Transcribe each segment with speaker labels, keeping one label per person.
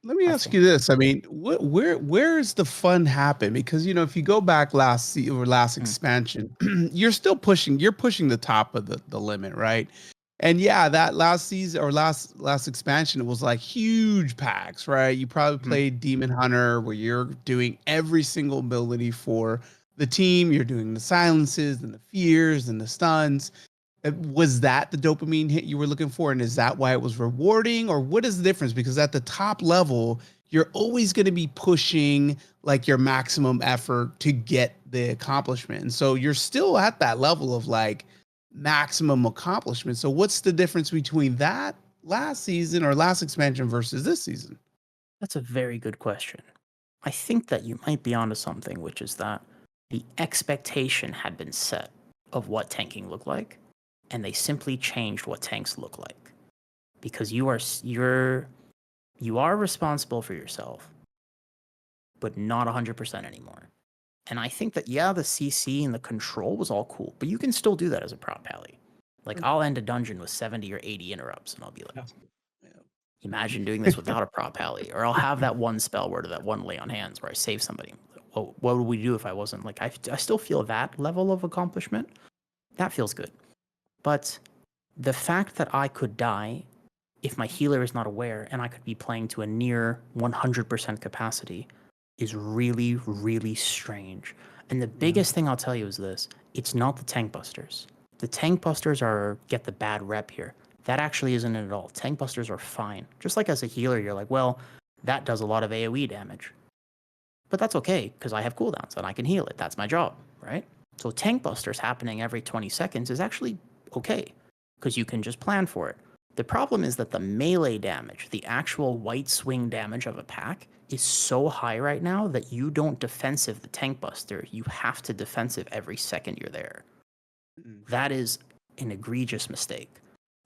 Speaker 1: let me
Speaker 2: I
Speaker 1: ask
Speaker 2: think.
Speaker 1: you this. I mean, where is the fun happen? Because if you go back or last
Speaker 2: Mm,
Speaker 1: expansion, you're pushing the top of the limit, right? And yeah, that last season or last expansion, it was like huge packs, right? You probably
Speaker 2: mhm.
Speaker 1: played Demon Hunter where you're doing every single ability for the team. You're doing the silences and the fears and the stuns. Was that the dopamine hit you were looking for? And is that why it was rewarding? Or what is the difference? Because at the top level, you're always going to be pushing like your maximum effort to get the accomplishment. And so you're still at that level of like maximum accomplishment. So what's the difference between that last season or last expansion versus this season?
Speaker 2: That's a very good question. I think that you might be onto something, which is that the expectation had been set of what tanking looked like, and they simply changed what tanks look like. Because you are responsible for yourself, but not 100% anymore. And I think that yeah, the CC and the control was all cool, but you can still do that as a prop pally. Like I'll end a dungeon with 70 or 80 interrupts, and I'll be like, imagine doing this without a prop pally. Or I'll have that one spell word or that one lay on hands where I save somebody. Well, what would we do if I wasn't like I still feel that level of accomplishment. That feels good. But the fact that I could die if my healer is not aware and I could be playing to a near 100% capacity is really, really strange. And the
Speaker 1: Yeah.
Speaker 2: biggest thing I'll tell you is this: it's not the tank busters. The tank busters get the bad rep here. That actually isn't it at all. Tank busters are fine. Just like as a healer, you're like, well, that does a lot of AoE damage. But that's okay because I have cooldowns and I can heal it. That's my job, right? So tank busters happening every 20 seconds is actually okay because you can just plan for it. The problem is that the melee damage, the actual white swing damage of a pack, is so high right now that you don't defensive the tank buster. You have to defensive every second you're there.
Speaker 1: Mm.
Speaker 2: That is an egregious mistake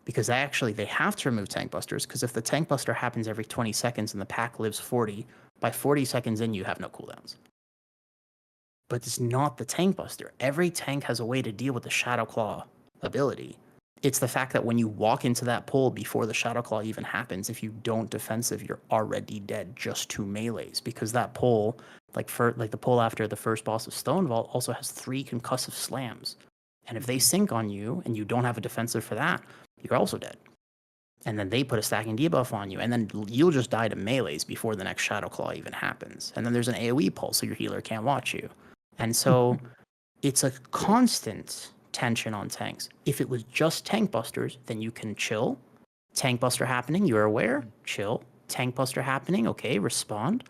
Speaker 2: because they have to remove tank busters because if the tank buster happens every 20 seconds and the pack lives 40, by 40 seconds in you have no cooldowns. But it's not the tank buster. Every tank has a way to deal with the Shadow Claw ability. It's the fact that when you walk into that pull before the Shadow Claw even happens, if you don't defensive, you're already dead just to melees because that pull, like the pull after the first boss of Stone Vault, also has 3 concussive slams. And if they sync on you and you don't have a defensive for that, you're also dead. And then they put a stacking debuff on you, and then you'll just die to melees before the next Shadow Claw even happens. And then there's an AoE pull, so your healer can't watch you. And so it's a constant tension on tanks. If it was just tank busters, then you can chill. Tank buster happening, you're aware, chill. Tank buster happening, okay, respond.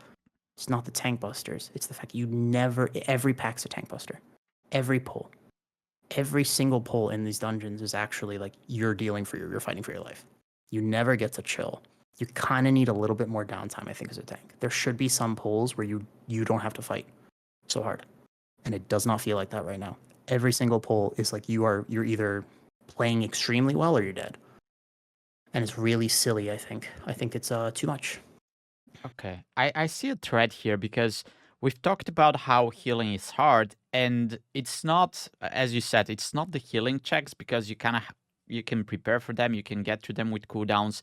Speaker 2: It's not the tank busters. It's the fact every pack's a tank buster. Every pull. Every single pull in these dungeons is actually like you're fighting for your life. You never get to chill. You kind of need a little bit more downtime, I think, as a tank. There should be some pulls where you don't have to fight so hard. And it does not feel like that right now. Every single pull is like you're either playing extremely well or you're dead. And it's really silly, I think. I think it's too much.
Speaker 3: Okay. I see a thread here because we've talked about how healing is hard, and it's not, as you said, it's not the healing checks because you can prepare for them, you can get to them with cooldowns,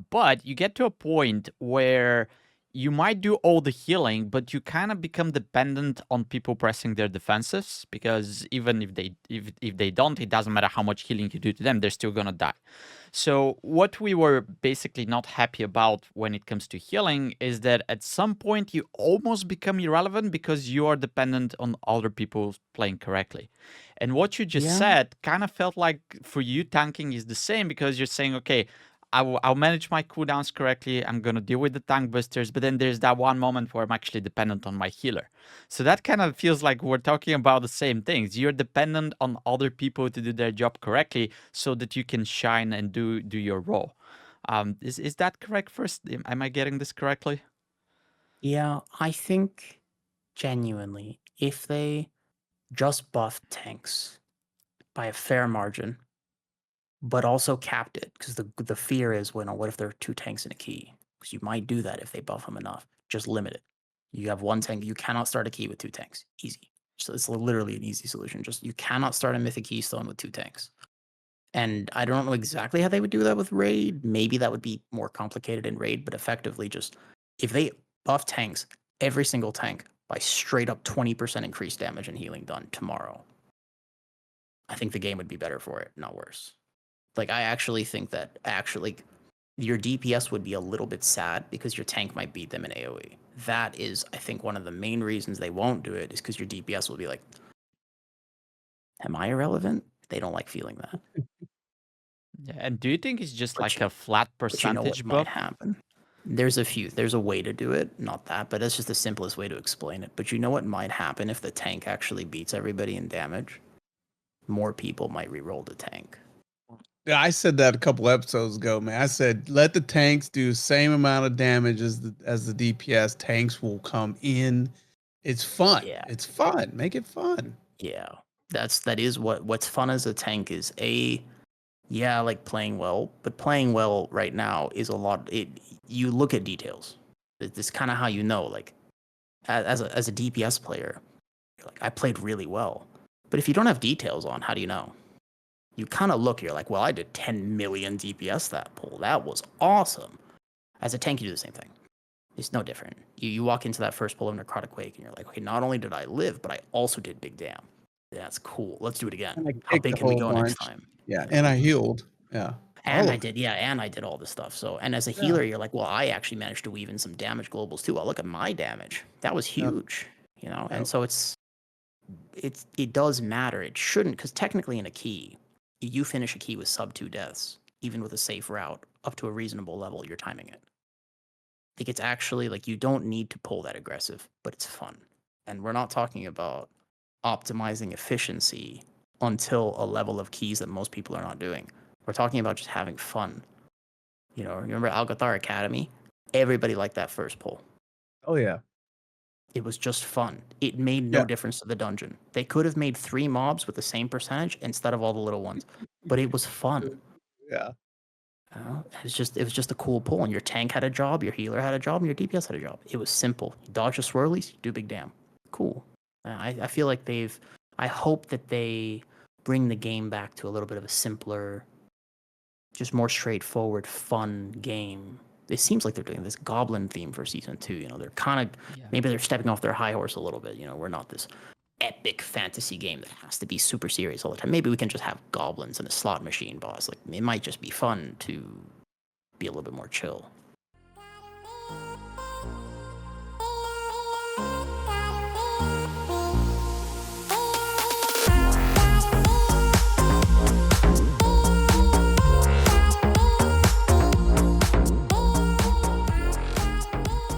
Speaker 3: but you get to a point where you might do all the healing, but you kind of become dependent on people pressing their defenses because even if they don't, it doesn't matter how much healing you do to them, they're still gonna die. So what we were basically not happy about when it comes to healing is that at some point you almost become irrelevant because you are dependent on other people playing correctly. And what you just
Speaker 2: Yeah.
Speaker 3: said kind of felt like for you tanking is the same because you're saying, okay, I'll manage my cooldowns correctly. I'm going to deal with the tank busters. But then there's that one moment where I'm actually dependent on my healer. So that kind of feels like we're talking about the same things. You're dependent on other people to do their job correctly so that you can shine and do your role. Is that correct first? Am I getting this correctly?
Speaker 2: Yeah, I think genuinely, if they just buffed tanks by a fair margin, but also capped it, because the fear is, well, what if there are 2 tanks and a key? Because you might do that if they buff them enough. Just limit it. You have 1 tank. You cannot start a key with 2 tanks. Easy. So it's literally an easy solution. Just you cannot start a Mythic Keystone with 2 tanks. And I don't know exactly how they would do that with Raid. Maybe that would be more complicated in Raid, but effectively just if they buff tanks, every single tank, by straight up 20% increased damage and healing done tomorrow, I think the game would be better for it, not worse. Like, I actually think that your DPS would be a little bit sad because your tank might beat them in AoE. That is, I think, one of the main reasons they won't do it is because your DPS will be like, am I irrelevant? They don't like feeling that.
Speaker 3: Yeah, and do you think it's just
Speaker 2: But
Speaker 3: like
Speaker 2: you,
Speaker 3: a flat
Speaker 2: but you know what
Speaker 3: percentage
Speaker 2: might
Speaker 3: buff?
Speaker 2: happen? There's a way to do it, not that, but that's just the simplest way to explain it. But you know what might happen if the tank actually beats everybody in damage? More people might reroll the tank.
Speaker 1: Yeah, I said that a couple episodes ago, man. I said let the tanks do the same amount of damage as the DPS. Tanks will come in. It's fun.
Speaker 2: Yeah.
Speaker 1: It's fun. Make it fun.
Speaker 2: Yeah. That is what's fun as a tank is yeah, like playing well, but playing well right now is a lot. You look at details. It's kind of how you know. Like as a DPS player, you're like, I played really well. But if you don't have details on, how do you know? You kind of look. You're like, well, I did 10 million DPS that pull. That was awesome. As a tank, you do the same thing. It's no different. You walk into that first pull of Necrotic Wake, and you're like, okay, not only did I live, but I also did big dam. That's cool. Let's do it again.
Speaker 1: And I
Speaker 2: How
Speaker 1: kicked
Speaker 2: big
Speaker 1: a
Speaker 2: can we
Speaker 1: whole
Speaker 2: go next
Speaker 1: bunch.
Speaker 2: time?
Speaker 1: Yeah,
Speaker 2: You
Speaker 1: and
Speaker 2: know?
Speaker 1: I healed. Yeah,
Speaker 2: And
Speaker 1: all
Speaker 2: I
Speaker 1: of it.
Speaker 2: did, yeah, and I did all this stuff. So, and as a
Speaker 1: Yeah.
Speaker 2: healer, you're like, well, I actually managed to weave in some damage globals too. Well, look at my damage. That was
Speaker 1: Yep.
Speaker 2: huge, you know. And
Speaker 1: Yep.
Speaker 2: so it does matter. It shouldn't, because technically in a key, you finish a key with sub 2 deaths, even with a safe route up to a reasonable level. You're timing it. Like, it's actually like you don't need to pull that aggressive, but it's fun. And we're not talking about optimizing efficiency until a level of keys that most people are not doing. We're talking about just having fun. You know, remember Algathar Academy? Everybody liked that first pull.
Speaker 1: Oh yeah.
Speaker 2: It was just fun. It made no
Speaker 1: Yeah.
Speaker 2: difference to the dungeon. They could have made 3 mobs with the same percentage instead of all the little ones, but it was fun.
Speaker 1: Yeah.
Speaker 2: It was just a cool pull, and your tank had a job, your healer had a job, and your DPS had a job. It was simple. You dodge the swirlies, you do big damn. Cool. I feel like I hope that they bring the game back to a little bit of a simpler, just more straightforward, fun game. It seems like they're doing this goblin theme for season 2. You know, they're kind of maybe they're stepping off their high horse a little bit. You know, we're not this epic fantasy game that has to be super serious all the time. Maybe we can just have goblins and a slot machine boss. Like, it might just be fun to be a little bit more chill.